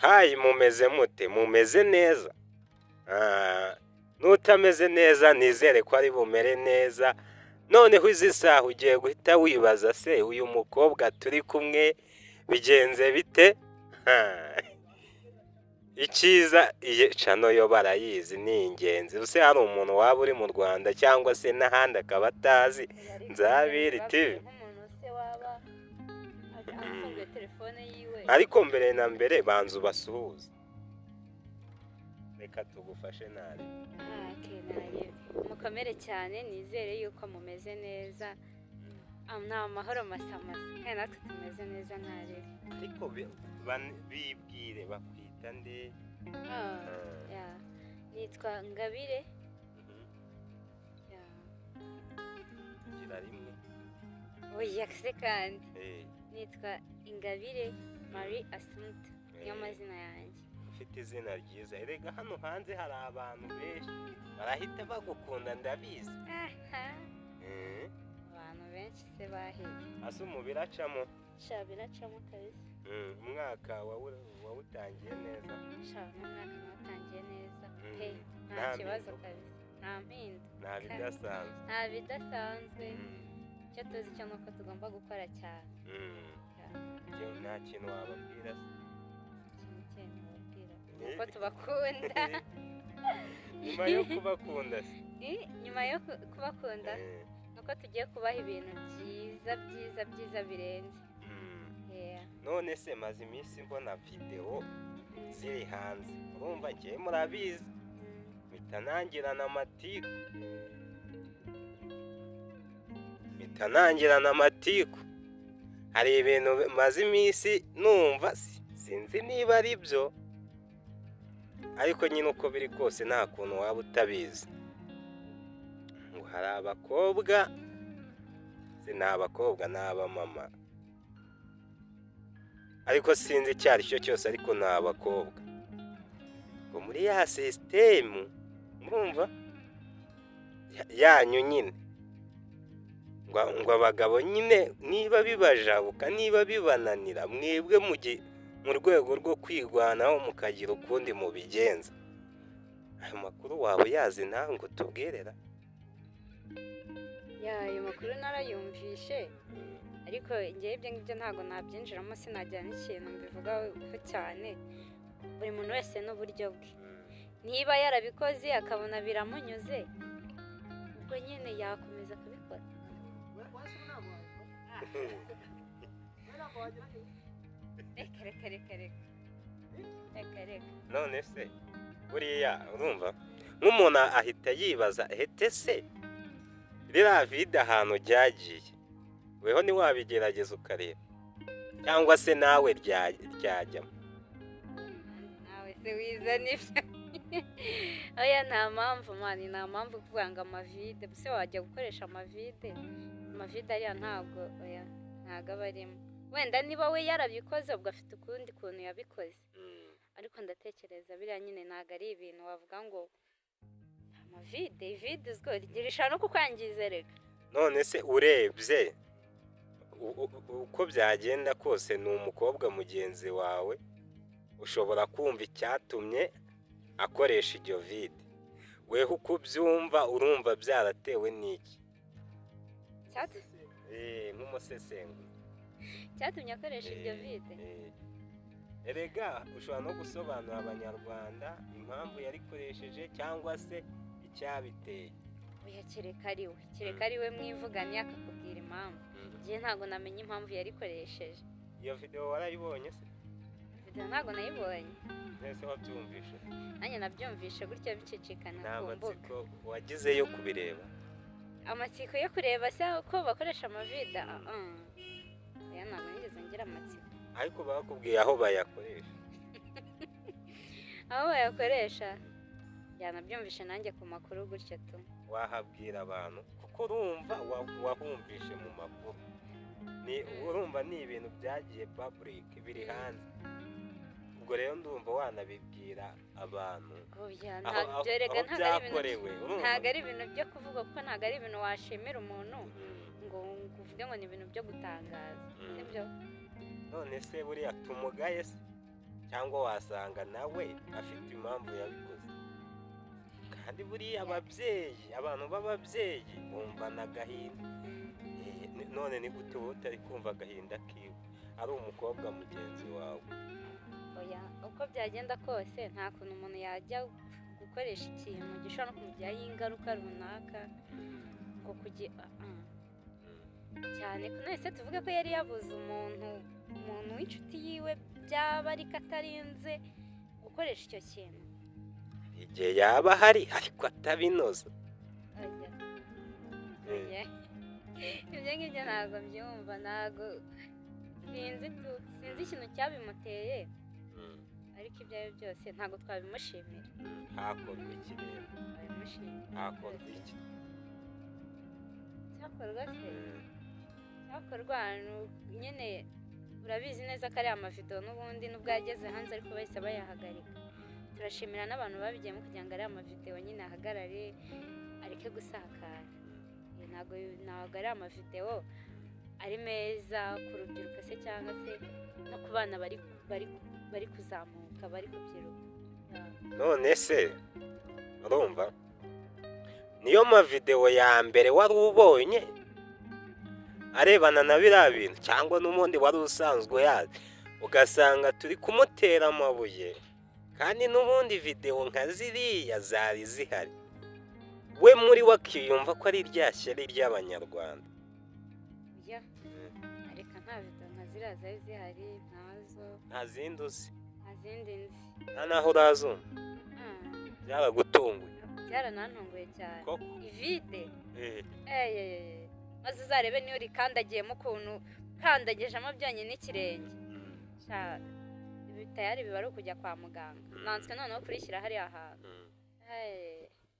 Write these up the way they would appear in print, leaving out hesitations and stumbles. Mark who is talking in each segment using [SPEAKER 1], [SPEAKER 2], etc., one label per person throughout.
[SPEAKER 1] hayi mumeze mute mumeze neza n'utameze neza nizere ko ari bumere neza noneho izi saha ugiye guhita wibaza se uyu mukobwa turi kumwe bigenze bite icyiza iyi cano yo barayizi ni ingenzi use hari umuntu waba uri mu Rwanda cyangwa se n'ahandi akaba atazi Nzabiri TV ariko mbere na mbere banza ubasuhuze reka tugufashe nabi
[SPEAKER 2] mukomere cyane nizere yuko mumeze neza nta mahoro masamasa kandi natwe tumeze neza ntarebe
[SPEAKER 1] ariko bibwire bakwita nde
[SPEAKER 2] nitwa Ngabire
[SPEAKER 1] gira rimwe
[SPEAKER 2] oya se kandi nitwa Ingabire Marie Assumpta niyo mazina yanjye
[SPEAKER 1] ufite izina ryiza erega hano hanze hari abantu benshi barahita bagukunda ndabizi
[SPEAKER 2] abantu benshi se bahiye
[SPEAKER 1] ase umubiracamo
[SPEAKER 2] biracamo kabisa
[SPEAKER 1] umwaka wawutangiye neza
[SPEAKER 2] umwaka watangiye neza nta kibazo kabisa nta mpindu
[SPEAKER 1] nta bidasanzwe
[SPEAKER 2] icyo tuzi cyo nuko tugomba gukora cyane
[SPEAKER 1] nta kintu wababwira
[SPEAKER 2] nuko tubakunda
[SPEAKER 1] nyuma yo kubakunda
[SPEAKER 2] nyuma yo kubakunda nuko tugiye kubaha ibintu byiza byiza byiza birenze
[SPEAKER 1] none se maze iminsi mbona videwo ziri hanze urumva ngiye murabizi mitanangirana amatiku hari ibintu maze iminsi numva sinzi niba ari byo ariko nyine uko biri kose nta kuntu waba utabizi ngo hari abakobwa ni abakobwa ni abamama ariko sinzi icyo ari cyo cyose ariko ni abakobwa ngo muri ya sisitemu mwumva yanyu nyine ngo abagabo nyine niba bibajabuka niba bibananira mwebwe mu rwego rwo kwirwanaho mukagira ukundi mubigenza ayo makuru waba uyazi nawe ngo tubwirera
[SPEAKER 2] ayo makuru narayumvishe ariko ngewe ibyo ngibyo ntabwo nabyinjiramo sinagira n'ikintu mbivugaho cyane buri muntu wese n'uburyo bwe niba yarabikoze akabona biramunyuze ubwo nyine yakomeza kubikora reka
[SPEAKER 1] none se buriya urumva nk'umuntu ahita yibaza se ririya vide ahantu ryagiye weho ntiwabigerageza ukareba cyangwa se nawe ryajyamo
[SPEAKER 2] nawe se wizana ibyo oya nta mpamvu mani nta mpamvu kuvuga ngo amavide se wajya gukoresha amavide ariya ntabwo aba arimo wenda niba we yarabikoze ubwo afite ukundi kuntu yabikoze ariko ndatekereza biriya nyine ntabwo ari ibintu wavuga ngo amavide uzwo rigirisha no kukwangiza reka
[SPEAKER 1] none se urebye uko byagenda kose ni umukobwa mugenzi wawe ushobora kumva icyatumye akoresha iryo vide weho uko ubyumva urumva byaratewe n'iki nk'umusesenguzi
[SPEAKER 2] cyatumye akoresha iryo vide
[SPEAKER 1] erega ushobora no gusobanurira abanyarwanda impamvu yarikoresheje cyangwa se icyabiteye
[SPEAKER 2] oya kereka ari we mwivuganye akakubwira impamvu njye ntabwo namenya impamvu yarikoresheje
[SPEAKER 1] iyo videwo warayibonye se
[SPEAKER 2] videwo ntabwo nayibonye
[SPEAKER 1] mbese wabyumvishe
[SPEAKER 2] nanjye nabyumvishe gutya bicicikana ku mbuga
[SPEAKER 1] amatsiko wagize yo kubireba
[SPEAKER 2] amatsiko yo kureba se ko bakoresha amavida oya ntabwo nigeze ngira amatsiko
[SPEAKER 1] ariko bakubwiye aho bayakoresha
[SPEAKER 2] aho bayakoresha yanabyumvishe nanjye ku makuru gutyo tu
[SPEAKER 1] wahabwira abantu kuko urumva wahumvishe mu makuru urumva ni ibintu byagiye public biri hanze ubwo rero ndumva wanabibwira abantu
[SPEAKER 2] ntabwo ari ibintu byo kuvuga kuko ntabwo ari ibintu washimira umuntu ngo uvuge ngo ni ibintu byo gutangaza sibyo
[SPEAKER 1] none se buriya tumugaye se cyangwa wasanga nawe afite impamvu yabikoze. Kandi buriya ababyeyi, abantu b'ababyeyi bumvana agahinda. None ni gute wowe utari kumva agahinda kiwe ari umukobwa mugenzi wawe?
[SPEAKER 2] oya uko byagenda kose nta kuntu umuntu yajya gukoresha ikintu gishobora no kumugiraho ingaruka runaka ngo cyane ko none se tuvuge ko yari yabuze umuntu w'inshuti yiwe byaba ariko atarinze gukoresha icyo kintu.
[SPEAKER 1] Igihe yaba ahari ariko atabinoza.
[SPEAKER 2] Oya. Ibyo ngibyo ntabwo mbyumva, ntabwo sinzi ikintu cyabimuteye, ariko ibyo ari byo byose ntabwo twabimushimira.
[SPEAKER 1] Hakorwa iki rero? Hakorwa iki?
[SPEAKER 2] Cyakorwa se? Cyakorwa nyine urabizi neza ko ari amavidewo n'ubundi nubwo yageze hanze ariko bahise bayahagarika. Turashimira n'abantu babigiyemo kugira ngo ari amavidewo nyine ahagarare areke gusakara. Ntabwo ari amavidewo ari meza ku rubyiruko se cyangwa se no ku bana bari kuzamuka bari kubyiruka.
[SPEAKER 1] None se urumva niyo mavidewo ya mbere wari ubonye arebana na biriya bintu, cyangwa n'ubundi wari usanzwe yazi ugasanga turi kumutera amabuye, kandi n'ubundi videwo nka ziriya zari zihari, we muri we akiyumva ko ari rya shyari ry'abanyarwanda?
[SPEAKER 2] ariko nta videwo nka ziriya zari zihari, ntazo.
[SPEAKER 1] Nta zindi uzi?
[SPEAKER 2] Nta zindi nzi.
[SPEAKER 1] Nta naho urazumva? Byaragutunguye?
[SPEAKER 2] Byaranantunguye cyane. Ivide? maze uzarebe niyo rikandagiyemo ukuntu kandagijemo byonyine n'ikirenge. Tayari biba ari ukujya kwa muganga. Nanswe noneho kurishyira hariya hantu.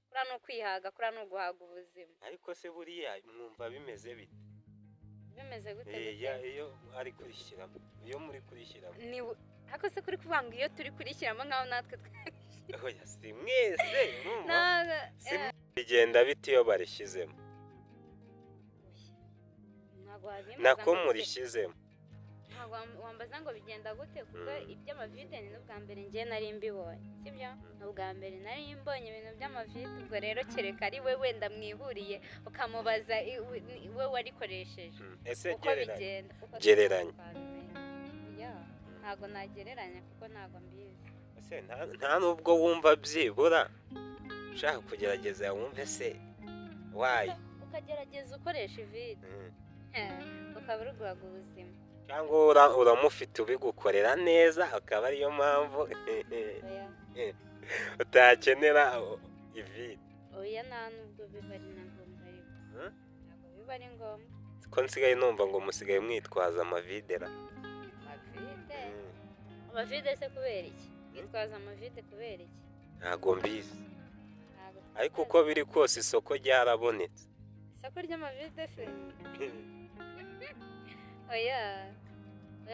[SPEAKER 2] Kuriya ni ukwihaga, kuriya ni uguhaga ubuzima.
[SPEAKER 1] Ariko se buriya mwumva bimeze bite?
[SPEAKER 2] Bimeze gute?
[SPEAKER 1] Iyo ari kurishyiramo, iyo muri kurishyiramo.
[SPEAKER 2] Ariko se kuri kuvuga ngo iyo turi kurishyiramo nk'aho natwe twarishyiramo.
[SPEAKER 1] Oya si mwese urumva? Bigenda bite iyo barishyizemo? Nako murishyizemo.
[SPEAKER 2] Ntabwo wambaza ngo bigenda gute, kuko iby'amavide ni n'ubwa mbere njye nari mbibonye, sibyo? Ni ubwa mbere nari mbonye ibintu by'amavide, ubwo rero kereka ari we wenda mwihuriye ukamubaza we warikoresheje uko bigenda.
[SPEAKER 1] Gereranya.
[SPEAKER 2] Ntabwo nagereranya kuko ntabwo mbizi.
[SPEAKER 1] Nta nubwo wumva byibura ushaka kugerageza wumve se wayi,
[SPEAKER 2] ukagerageza ukoresha ivide ukaba uri guhaga ubuzima,
[SPEAKER 1] cyangwa uramufite ubigukorera neza akaba ariyo mpamvu utakenera ivide.
[SPEAKER 2] Oya nta nubwo biba ari na ngombwa, ariko ntabwo biba ari ngombwa.
[SPEAKER 1] Ko nsigaye numva ngo musigaye mwitwaza amavidera.
[SPEAKER 2] Amavide se kubera iki? Mwitwaza amavide kubera iki?
[SPEAKER 1] Ntabwo mbizi, ariko uko biri kose isoko ryarabonetse.
[SPEAKER 2] Isoko ry'amavide se? Oya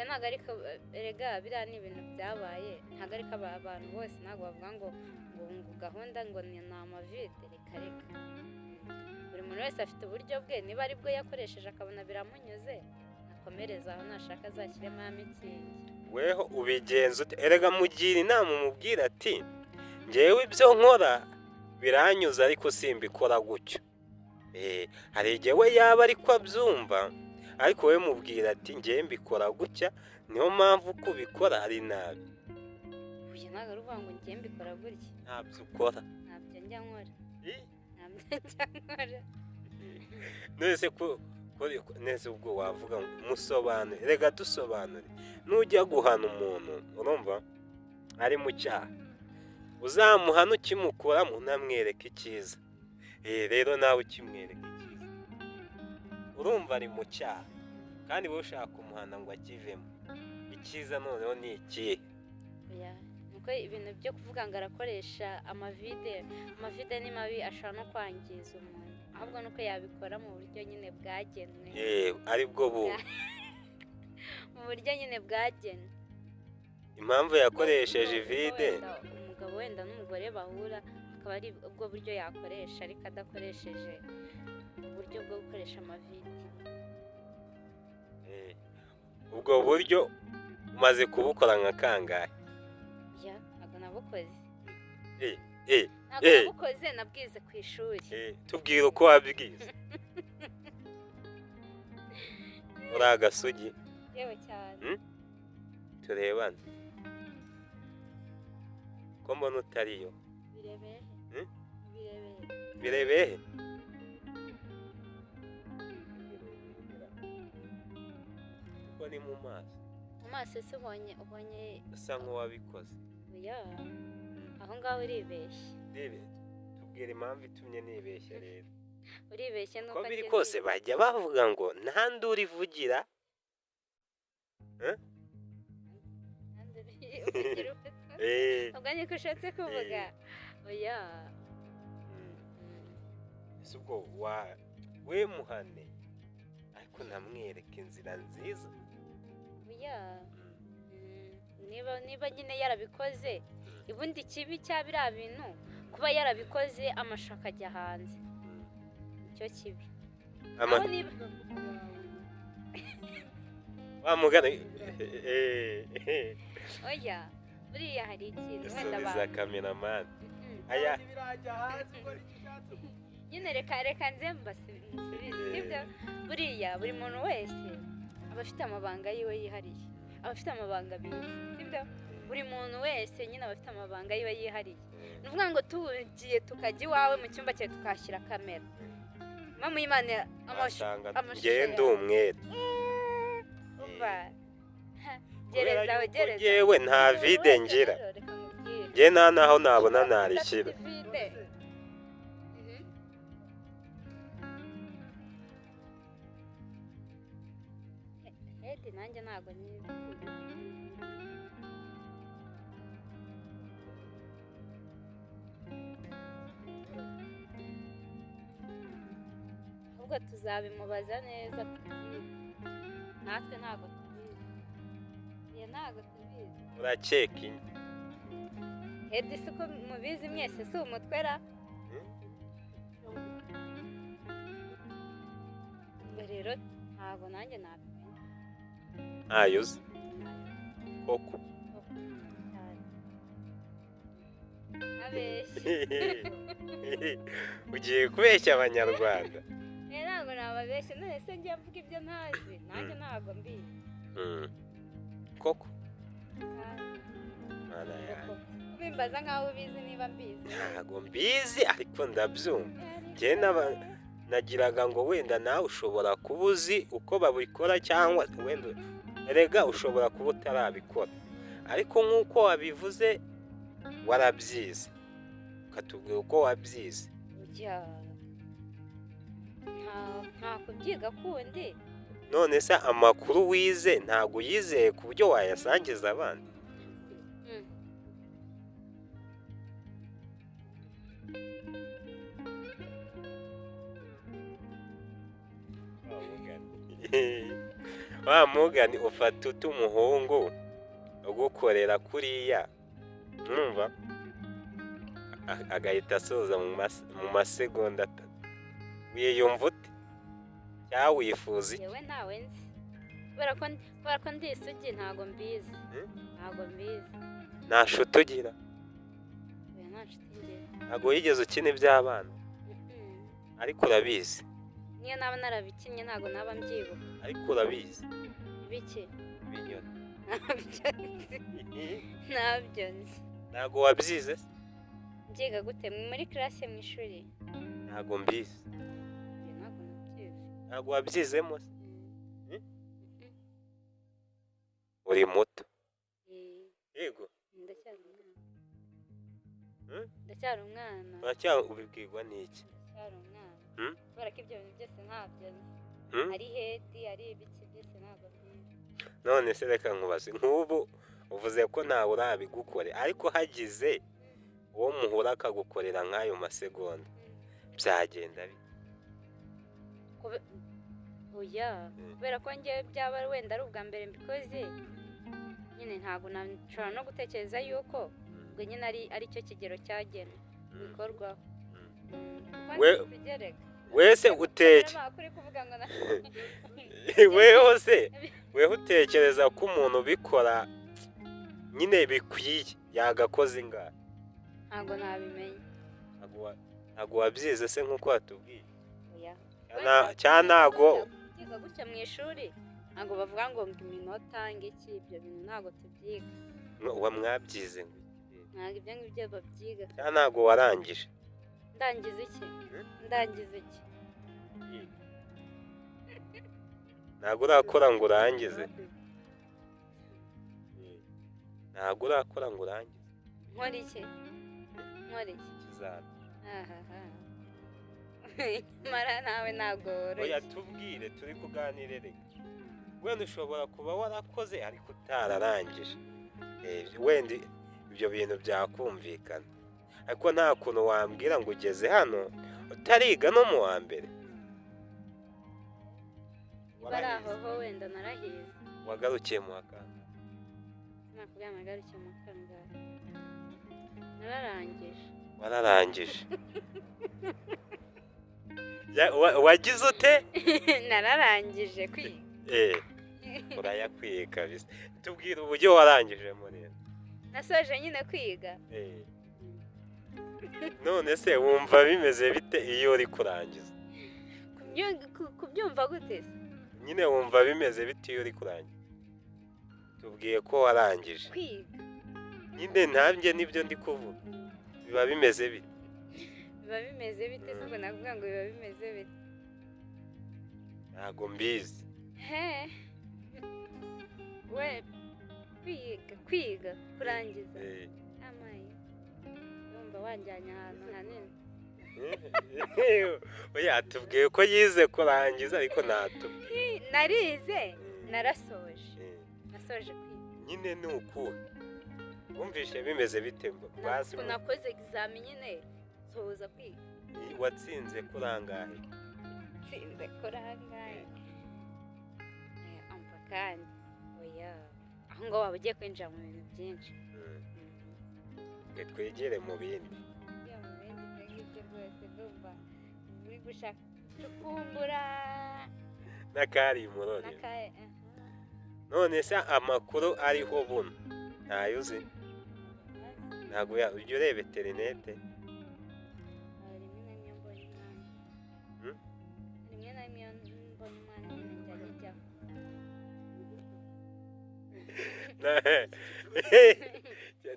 [SPEAKER 2] ntabwo ariko erega biriya ni ibintu byabaye, ntabwo ariko abantu bose ntabwo bavuga ngo gahunda ngo ni amavide, reka. Buri muntu wese afite uburyo bwe, niba ari bwo yakoresheje akabona biramunyuze akomereza aho, nashaka azashyiremo ya mitsingi.
[SPEAKER 1] Weho ubigenza ute? Erega mugira inama umubwira ati ngewe ibyo nkora biranyuze ariko simbikora gutyo. Hari igihe we yaba ariko abyumva, ariko we mubwira ati ngewe mbikora gutya, niyo mpamvu uko ubikora ari nabi.
[SPEAKER 2] Uyu ntabwo ari uvuga ngo ngewe mbikora gutya.
[SPEAKER 1] Ntabyo ukora.
[SPEAKER 2] Ntabyo njya nkora.
[SPEAKER 1] Nese ubwo wavuga ngo musobanure, rega dusobanure. Nujya guhana umuntu urumva ari mu cyaha, uzamuhana ukimukuramo unamwereka icyiza. Rero nawe ukimwereka icyiza, urumva ari mu cyaha, kandi wowe ushaka kumuhana ngo akivemo. Icyiza noneho ni ikihe?
[SPEAKER 2] Nuko ibintu byo kuvuga ngo arakoresha amavide ni mabi, ashobora no kwangiza umuntu, ahubwo nuko yabikora mu buryo nyine bwagenwe.
[SPEAKER 1] Aribwo
[SPEAKER 2] mu buryo nyine bwagenwe.
[SPEAKER 1] Impamvu yakoresheje ivide,
[SPEAKER 2] umugabo wenda n'umugore bahura akaba ari ubwo buryo yakoresha, ariko adakoresheje uburyo bwo gukoresha amavide.
[SPEAKER 1] Ubwo buryo umaze kubukora nka kangahe?
[SPEAKER 2] oya ntabwo nabukoze
[SPEAKER 1] Eh, eh,
[SPEAKER 2] ntabwo
[SPEAKER 1] eh.
[SPEAKER 2] nabukoze nabwize ku ishuri
[SPEAKER 1] tubwire uko wabwize. Uri agasugi.
[SPEAKER 2] yewe cyane
[SPEAKER 1] Turebane. Ko mbona utariyo.
[SPEAKER 2] birebere
[SPEAKER 1] Hmm?
[SPEAKER 2] birebere
[SPEAKER 1] Birebehe. Kuko ni mu maso.
[SPEAKER 2] mu maso se ubonye
[SPEAKER 1] Usa nk'uwabikoze.
[SPEAKER 2] oya aho ngaho uribeshye
[SPEAKER 1] Rebe, tubwire impamvu itumye nibeshya rero.
[SPEAKER 2] uribeshye nuko
[SPEAKER 1] Ko biri
[SPEAKER 2] njye
[SPEAKER 1] kose bajya bavuga ngo nta nduru ivugira.
[SPEAKER 2] kandi uvugira ute? ubwo niko ushatse kuvuga oya
[SPEAKER 1] Ese ubwo we muhane ariko namwereka inzira nziza.
[SPEAKER 2] oya niba nyine yarabikoze ubundi kibi cya biriya bintu kuba yarabikoze amashusho akajya hanze nicyo kibi
[SPEAKER 1] Ama
[SPEAKER 2] aho niba
[SPEAKER 1] wa mugana
[SPEAKER 2] oya buriya hari ikintu wenda
[SPEAKER 1] subiza
[SPEAKER 2] abantu
[SPEAKER 1] cameraman. Aya
[SPEAKER 2] nyine reka nze mbasubize sibyo buriya buri muntu wese aba afite amabanga yiwe yihariye aba afite amabanga abiri sibyo buri muntu wese nyine aba afite amabanga yiwe yihariye ni ukuvuga ngo tugiye tukajya iwawe mu cyumba cyawe tukahashyira kamera mama y'Imana
[SPEAKER 1] asanga
[SPEAKER 2] amashusho
[SPEAKER 1] ngende
[SPEAKER 2] yawe.
[SPEAKER 1] umwere.
[SPEAKER 2] umva gereza we gereza
[SPEAKER 1] Yewe nta vide ngira.
[SPEAKER 2] reka nkubwire
[SPEAKER 1] Nge nta naho nabona narishyira.
[SPEAKER 2] vide hedi nanjye ntabwo niba ahubwo tuzabimubaza neza natwe ntabwo tubizi iyo ntabwo tubizi
[SPEAKER 1] Urakeka inyo.
[SPEAKER 2] hedi si uko mubizi mwese si umutwera rero ntabwo nanjye nabimenya
[SPEAKER 1] Ntayo uzi. Koko.
[SPEAKER 2] cyane abeshye
[SPEAKER 1] Ugiye kubeshya abanyarwanda.
[SPEAKER 2] ntabwo nababeshye none se njye mvuga ibyo ntazi nanjye ntabwo mbizi
[SPEAKER 1] Koko.
[SPEAKER 2] Kandi
[SPEAKER 1] Mana yanjye.
[SPEAKER 2] ubimbaza nkaho ubizi niba mbizi
[SPEAKER 1] Ntago mbizi ariko ndabyumva. Njye nagiraga ngo wenda nawe ushobora kuba uzi uko babikora cyangwa wenda erega ushobora kuba utarabikora. Ariko nk'uko wabivuze warabyize. Ukatubwira uko wabyize.
[SPEAKER 2] ujya nta kubyiga kundi
[SPEAKER 1] None se amakuru wize ntago uyizeye ku buryo wayasangiza abandi. Wa mugani ufata uta umuhungu ugukorera kuriya mwumva agahita asoza mu masegonda atatu. Wiyumva ute cyangwa wifuza iki?
[SPEAKER 2] yewe ntawe nzi kubera ko ndi isugi ntabwo mbizi ntabwo mbizi
[SPEAKER 1] Nta nshuti ugira.
[SPEAKER 2] oya nta nshuti ngira
[SPEAKER 1] Ntago wigeze ukina iby'abana ariko urabizi.
[SPEAKER 2] niyo naba narabikinnye ntabwo naba mbyibuka
[SPEAKER 1] Ariko urabizi.
[SPEAKER 2] biki
[SPEAKER 1] Ibinyoni.
[SPEAKER 2] ntabyo nzi
[SPEAKER 1] Ntago wabyize se?
[SPEAKER 2] mbyiga gute muri classe mu ishuri
[SPEAKER 1] Ntago mbizi.
[SPEAKER 2] Oya, ntabwo nabyize
[SPEAKER 1] Ntago wabyizemo se? Uri muto. Yego.
[SPEAKER 2] ndacyari umwana ndacyari umwana
[SPEAKER 1] Uracyabibwirwa n'iki?
[SPEAKER 2] ndacyari umwana
[SPEAKER 1] Hmm?
[SPEAKER 2] kubera ko ibyo bintu byose ntabyo nzi ari hedi ari ibiki byose ntabwo mbizi
[SPEAKER 1] None se reka nkubaze nk'ubu uvuze ko ntawe urabigukore ariko hagize uwo muhura akagukorera nk'ayo masegonda byagenda bite?
[SPEAKER 2] oya kubera ko njye byaba wenda ari ubwa mbere mbikoze nyine ntabwo nashobora no gutekereza yuko ubwo nyine ari cyo kigero cyagenwe bikorwaho
[SPEAKER 1] wese uteke weho utekereza ko umuntu ubikora nyine bikwiye yagakoze ingahe?
[SPEAKER 2] ntabwo nabimenye.
[SPEAKER 1] Ntabwo wabyize se nk'uko watubwiye?
[SPEAKER 2] Oya.
[SPEAKER 1] Cyangwa ntabwo
[SPEAKER 2] Kwiga gutya mu ishuri ntabwo bavuga ngo iminota ngiki, ibyo bintu ntabwo tubyiga.
[SPEAKER 1] mwabyize ngo
[SPEAKER 2] Ntabwo ibyo ngibyo babyiga.
[SPEAKER 1] cyangwa ntabwo warangije?
[SPEAKER 2] Ndangiza iki? Ndangiza iki?
[SPEAKER 1] Ntabwo urakora ngo urangize? Ntabwo urakora ngo urangize?
[SPEAKER 2] Nkora iki? Nkora iki?
[SPEAKER 1] Ikizami.
[SPEAKER 2] Ahaha. Mara nawe ntabwo
[SPEAKER 1] Oya
[SPEAKER 2] woroshye.
[SPEAKER 1] tubwire, turi kuganira reka. Wenda ushobora kuba warakoze ariko utararangije. Wenda ibyo bintu byakumvikana. Ariko nta kuntu wambwira ngo ugeze hano utariga no mu wa mbere.
[SPEAKER 2] Bari aho ho wenda narahize.
[SPEAKER 1] Wagarukiye mu wa kane.
[SPEAKER 2] Nakubwira nagarukiye mu kangahe. Nararangije.
[SPEAKER 1] Wararangije. Wagize ute?
[SPEAKER 2] Nararangije kwiga.
[SPEAKER 1] Urayakwiye kabisa. Tubwire uburyo warangije muri.
[SPEAKER 2] Nasoje nyine kwiga.
[SPEAKER 1] None se wumva bimeze bite iyo uri kurangiza?
[SPEAKER 2] Kubyumva gute se?
[SPEAKER 1] Nyine wumva bimeze bite iyo uri kurangiza? Tubwiye ko warangije.
[SPEAKER 2] Kwiga.
[SPEAKER 1] Nyine ntabyo nibyo ndi kuvuga. Biba bimeze bite?
[SPEAKER 2] Biba bimeze bite se ubwo navuga ngo biba bimeze bite?
[SPEAKER 1] Ntago mbizi.
[SPEAKER 2] We kwiga kurangiza. Amaye. Yumva wanjyanye ahantu hanini.
[SPEAKER 1] Oya tubwiye ko yize kurangiza ariko natubwiye.
[SPEAKER 2] Narize narasoje. Nasoje kwiga.
[SPEAKER 1] Nyine ni ukuhe? Wumvishe bimeze bite ngo bazi?
[SPEAKER 2] Nakoze examen nyine soza kwiga.
[SPEAKER 1] Watsinze kurangahe?
[SPEAKER 2] Tsinze kurangahe. Ampa kandi. Oya. Aho ngo waba ugiye kwinjira mu bintu byinshi.
[SPEAKER 1] Twegere mu bindi.
[SPEAKER 2] Ya mu bindi ngibyo rwose ndumva uri gushaka kukumbura.
[SPEAKER 1] Nakari murore. None se amakuru ariho buno ntayo uzi? Ntabwo ujya ureba interinete?
[SPEAKER 2] Rimwe na rimwe mbonye umwana nyine njya njyaho.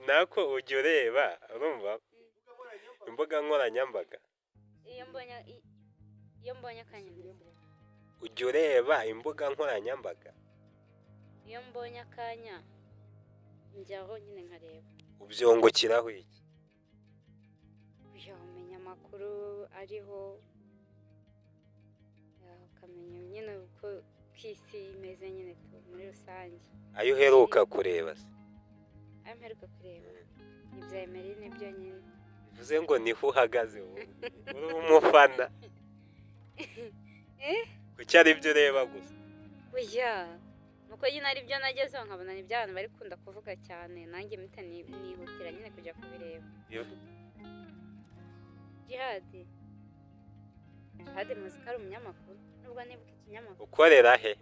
[SPEAKER 1] Nako ujya ureba urumva imbuga nkoranyambaga?
[SPEAKER 2] Iyo mbonye akanya
[SPEAKER 1] ujya ureba imbuga nkoranyambaga?
[SPEAKER 2] Iyo mbonye akanya njyaho nyine nkareba.
[SPEAKER 1] Ubyungukiraho iki?
[SPEAKER 2] Umenya amakuru ariho, ukamenya nyine uko ku isi imeze nyine muri rusange.
[SPEAKER 1] Ayo uheruka kureba se?
[SPEAKER 2] Ayo mperuka kureba ibya Emeline byo nyine.
[SPEAKER 1] Bivuze ngo niho uhagaze uri umufana? Kuki ari byo ureba gusa?
[SPEAKER 2] Oya nuko nyine ari byo nagezeho nkabona ni by'abantu bari kunda kuvuga cyane, nanjye mpita nihutira nyine kujya kubireba. Jihadi muzi ko ari umunyamakuru nubwo nibuka ikinyamakuru.
[SPEAKER 1] Ukorera he?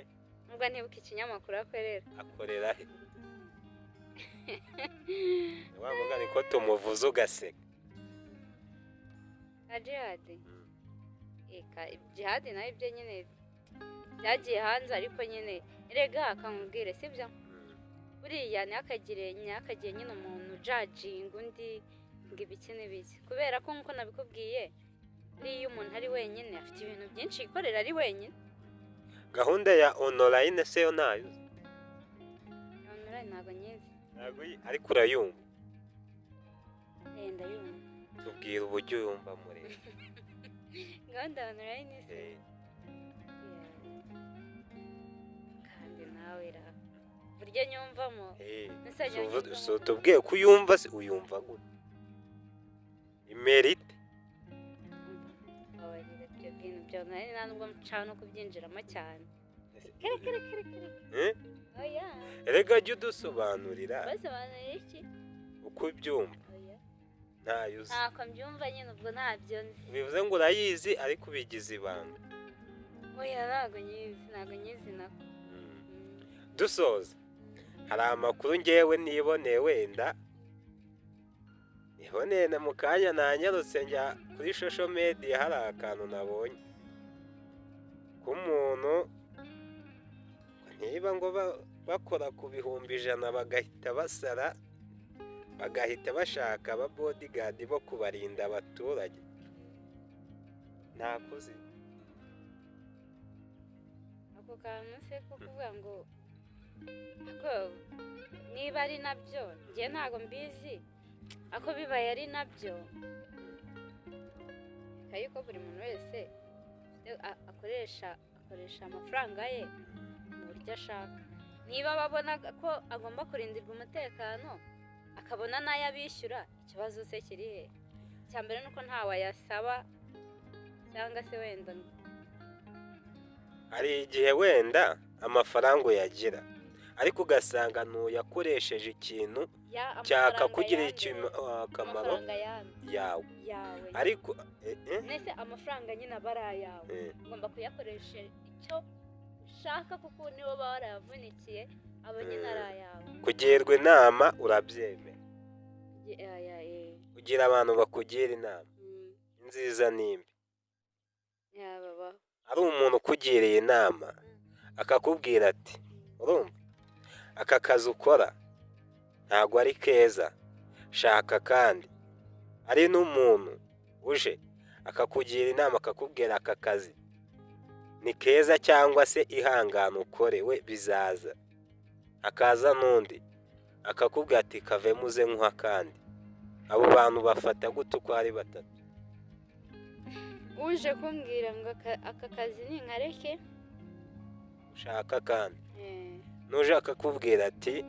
[SPEAKER 2] Nubwo nibuka ikinyamakuru akorera.
[SPEAKER 1] Akorera he? Wa mugani ko tumuvuza ugaseka.
[SPEAKER 2] Jihadi Jihadi nawe ibyo nyine byagiye hanze ariko nyine erega akamubwire sibyo? Buriya ntihakagire nyine umuntu judging undi ngo ibiki n'ibiki, kubera ko nk'uko nabikubwiye iyo umuntu ari wenyine afite ibintu byinshi yikorera ari wenyine.
[SPEAKER 1] Gahunda ya online se yo nayo?
[SPEAKER 2] Online ntabwo nyizi.
[SPEAKER 1] Ntabwo ariko urayumva?
[SPEAKER 2] Ndayumva.
[SPEAKER 1] Tubwire uburyo uyumva muri.
[SPEAKER 2] Gahunda ya online se? Kandi nawe buryo nyumvamo.
[SPEAKER 1] So tubwiye ko uyumva se uyumva gute? Imerite?
[SPEAKER 2] Ibyo bintu bya online ntabwo nshaka no kubyinjiramo cyane. Oya.
[SPEAKER 1] Erega jya udusobanurira.
[SPEAKER 2] Basobanurira iki?
[SPEAKER 1] Uko ubyumva? Ntayo uzi.
[SPEAKER 2] Ntako mbyumva nyine ubwo ntabyo nzi.
[SPEAKER 1] Bivuze ngo urayizi ariko ubigize ibanga.
[SPEAKER 2] Oya ntabwo nyizi nako.
[SPEAKER 1] Dusoza hari amakuru ngewe niboneye wenda none mu kanya nanyarutse njya kuri social media hari akantu nabonye k'umuntu niba ngo bakora ku bihumbi 100 bagahita basara bagahita bashaka aba bodyguard bo kubarinda abaturage nakuzi
[SPEAKER 2] ako kantu se ko kuvuga ngo ako niba ari nabyo njye ntabwo mbizi ako bibaye ari nabyo yuko buri muntu wese akoresha amafaranga ye mu buryo ashaka niba babona ko agomba kurindirwa umutekano akabona n'ayo abishyura ikibazo se kiri he cya mbere nuko ntawayasaba cyangwa se wenda
[SPEAKER 1] hari igihe wenda amafaranga uyagira ariko ugasanga ntuyakoresheje ikintu cyakakugirira akamaro yawe ariko
[SPEAKER 2] nese amafaranga nyine aba ari ayawe ugomba kuyakoresha icyo ushaka kuko nibo baba barayavunikiye abo nyine ari ayawe
[SPEAKER 1] kugirwa inama urabyemera ugira abantu bakugira inama nziza n'imbi ari umuntu ukugiriye inama akakubwira ati urumva aka kazi ukora ntabwo ari keza shaka kandi ari n'umuntu uje akakugira inama akakubwira aka kazi ni keza cyangwa se ihangane ukore we bizaza akaza n'undi akakubwira ati kave muze nkuha kandi abo bantu bafata gute uko ari batatu
[SPEAKER 2] uje kumbwira ngo aka kazi ni nkareke
[SPEAKER 1] ushaka kandi nuje akakubwira ati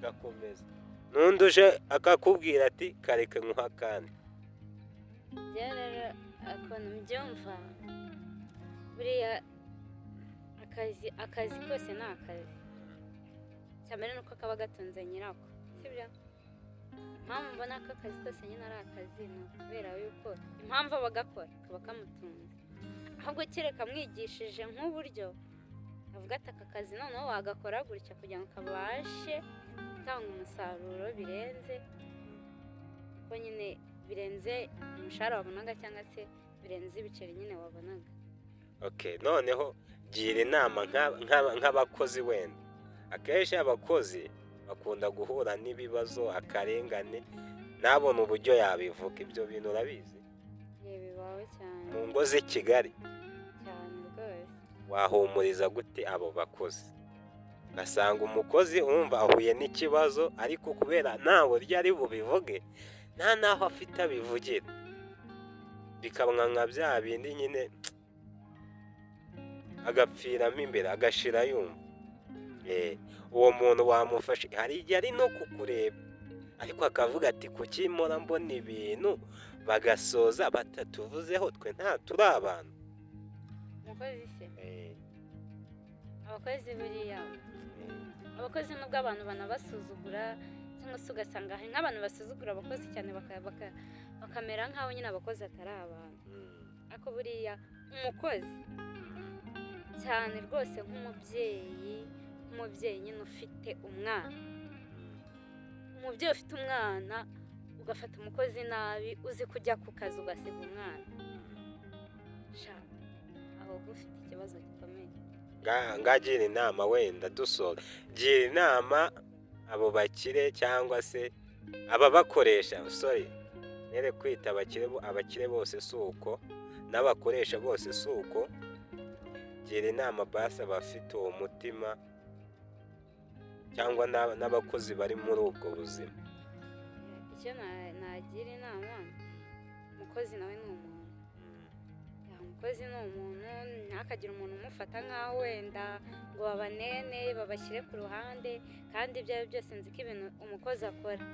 [SPEAKER 1] gakomeza n'undi uje akakubwira ati kareke nkuha kandi
[SPEAKER 2] rero akantu mbyumva buriya akazi kose ni akazi cyambere nuko kaba gatunze nyirako sibyo impamvu mbona ko akazi kose nyine ari akazi ni ukubera yuko impamvu abagakora kaba kamutunze ahubwo kereka mwigishije nk'uburyo avuga ati aka kazi noneho wagakora gutya kugira ngo kabashe gutanga umusaruro birenze kuko nyine birenze umushahara wabonaga cyangwa se birenze ibiceri nyine wabonaga
[SPEAKER 1] noneho gira inama nk'abakozi wenda akenshi abakozi bakunda guhura n'ibibazo akarengane ntabone uburyo yabivuga ibyo bintu urabizi
[SPEAKER 2] bibaho cyane
[SPEAKER 1] mu ngo z'i Kigali
[SPEAKER 2] cyane rwose
[SPEAKER 1] wahumuriza gute abo bakozi ugasanga umukozi urumva ahuye n'ikibazo ariko kubera nta buryo ari bubivuge nta naho afite abivugira bikaba nka bya bindi nyine agapfiramo imbere agashira yumva uwo muntu wamufashe hari igihe ari no kukureba ariko akavuga ati kuki mpora mbona ibintu bagasoza batatuvuzeho twe nta turi abantu
[SPEAKER 2] umukozi se abakozi buriya abakozi nubwo abantu banabasuzugura cyangwa se ugasanga hari nk'abantu basuzugura abakozi cyane bakamera nk'aho nyine abakozi atari abantu ariko buriya umukozi cyane rwose nk'umubyeyi nyine ufite umwana umubyeyi ufite umwana ugafata umukozi nabi uzi kujya ku kazi ugasiga umwana aho ufite ikibazo gikomeye
[SPEAKER 1] ngagira inama wenda dusora gira inama abo bakire cyangwa se ababakoresha nere kwita abakire bose si uko n'abakoresha bose si uko gira inama basi abafite uwo mutima cyangwa n'abakozi bari muri ubwo buzima
[SPEAKER 2] icyo nagira inama umukozi nawe ni umuntu umukozi ni umuntu ntihakagire umuntu umufata nk'aho wenda ngo babanene babashyire ku ruhande kandi ibyo ari byo byose nzi ko ibintu umukozi akora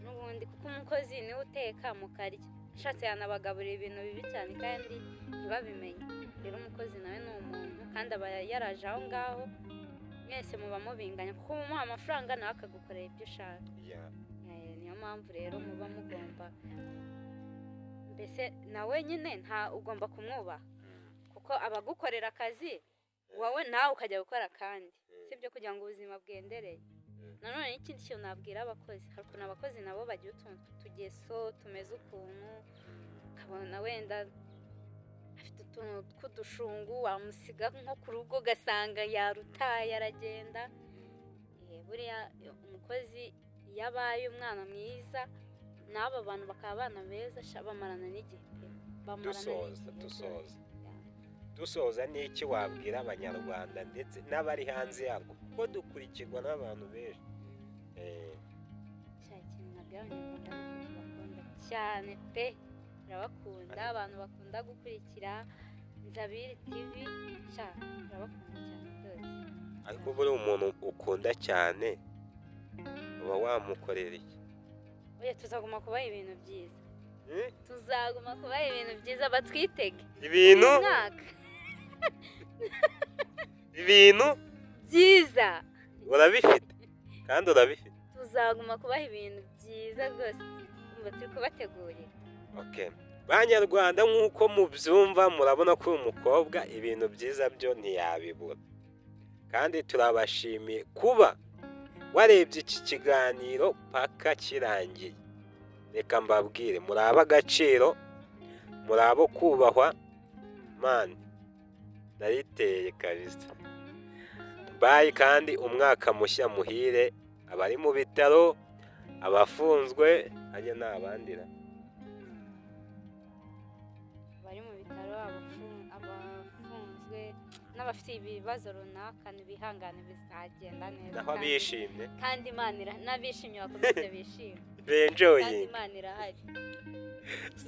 [SPEAKER 2] n'ubundi kuko umukozi niwe uteka mukarya ashatse yanabagaburira ibintu bibi cyane kandi ntibabimenye rero umukozi nawe ni umuntu kandi aba yaraje aho ngaho mwese muba mubinganya kuko umuha amafaranga nawe akagukorera ibyo ushaka niyo mpamvu rero muba mugomba mbese nawe nyine ugomba kumwubaha kuko abagukorera akazi wowe nawe ukajya gukora kandi sibyo kugira ngo ubuzima bwendereye nanone n'ikindi kintu nabwira abakozi, hari ukuntu abakozi nabo bagira utuntu tw'utugeso tumeze ukuntu, ukabona wenda afite utuntu tw'udushungu, wamusiga nko ku rugo ugasanga yarutaye aragenda. Buriya umukozi iyo abaye umwana mwiza n'aba bantu bakaba abana beza bamarana n'igihe pe,
[SPEAKER 1] dusoza n'iki wabwira abanyarwanda ndetse n'abari hanze yarwo kuko dukurikirwa n'abantu benshi?
[SPEAKER 2] ikintu nabwira abanyarwanda ni uko bakunda cyane pe, turabakunda, abantu bakunda gukurikira Nzabiri TV, turabakunda cyane rwose.
[SPEAKER 1] ariko buri umuntu ukunda cyane uba wamukorera iki?
[SPEAKER 2] Oya, tuzaguma kubaha ibintu byiza, tuzaguma kubaha ibintu byiza, batwitege
[SPEAKER 1] ibintu ibintu
[SPEAKER 2] byiza
[SPEAKER 1] urabifite kandi urabifite.
[SPEAKER 2] tuzaguma kubaha ibintu byiza rwose, umva turi kubategurira.
[SPEAKER 1] Banyarwanda nk'uko mubyumva murabona ko uyu mukobwa ibintu byiza byo ntiyabibura, kandi turabashimiye kuba warebye iki kiganiro paka kirangiye. Reka mbabwire, muri ab'agaciro, muri abo kubahwa, mani nariteye kabisa. Bayi kandi umwaka mushya muhire abari mu bitaro, abafunzwe, hajya n'abandira
[SPEAKER 2] bari mu bitaro, abafunzwe n'abafite ibibazo runaka, ntibihangane bizagenda neza,
[SPEAKER 1] naho bishimye
[SPEAKER 2] kandi Imana n'abishimye bakomeze bishime,
[SPEAKER 1] benjoye
[SPEAKER 2] kandi Imana irahari.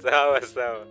[SPEAKER 1] sawa sawa.